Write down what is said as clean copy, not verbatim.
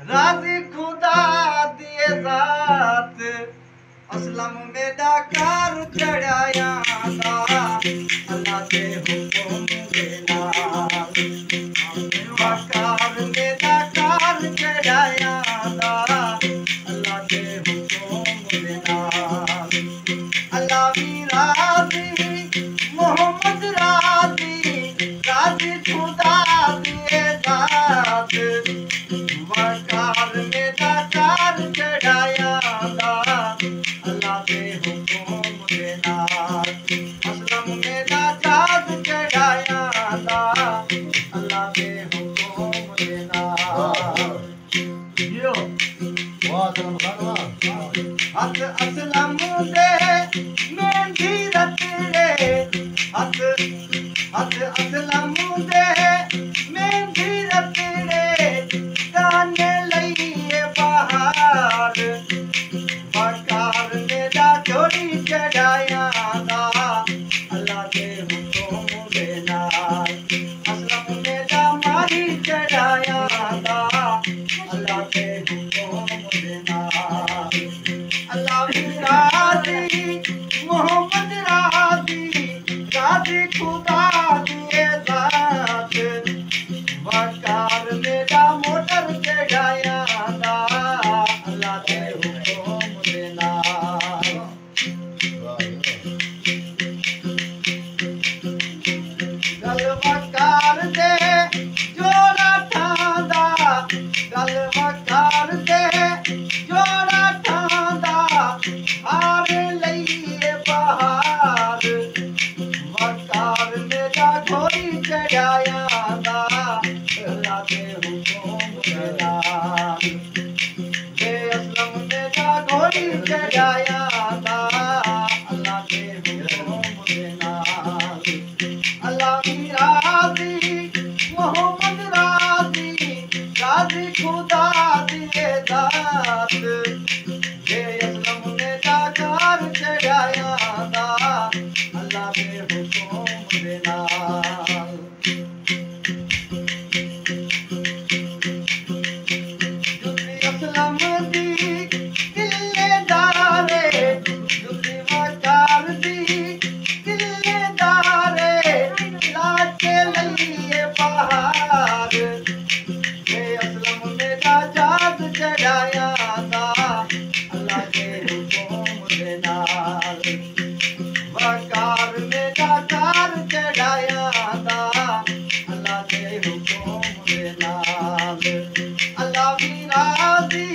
राजी खुदा दिए जात असलम मेरा कार चढ़ाया दा अल्लाह के हुक्म के नाल वकार मेरा कार चढ़ाया दा अल्लाह के हुक्म के नाल अल्लाह भी राजी मोहम्मद राजी राजी खुदा दिए जात वकार मेरा कार चढ़ाया दा अल्लाह के हुक्म के नाल असलम मेरा चाँद चढ़ाया दा अल्लाह के हुक्म के नाल यो हथ असलम दे मेहंदी रतड़े हथ हथ असलम दे मेहंदी रतड़े गाने लइए बाहर वकार मेरा चोरी चढ़ाया दा अल्लाह के हुक्म के नाल असलम मेरा माही चढ़ाया दा अल्लाह के हुक्म के नाल अल्लाह भी राजी मोहम्मद राजी राजी खुदा दिए जात वकार मेरा मोटर चढ़ाया दा अल्लाह के हुक्म के नाल गल वकार दे जोड़ा ठांदा गल वकार दे जोड़ा ठांदा हार लइए बहार वकार मेरा घोड़ी चढ़ाया दा अल्लाह के हुक्म के नाल बे असलम मेरा घोड़ी चढ़ाया दा अल्लाह के हुक्म के नाल अल्लाह भी राजी मोहम्मद राजी राजी खुदा दिए दात बे असलम मेरा कार चढ़ाया दा अल्लाह के हुक्म के नाल जुल्ली असलम दी किल्लेदारे जुल्ली वकार दी किल्लेदारे लाके लइए बहार बे असलम मेरा चाँद चढ़ाया दा अल्लाह के हुक्म के नाल वकार मेरा कार चढ़ाया दा अल्लाह के हुक्म के नाल अल्लाह भी राजी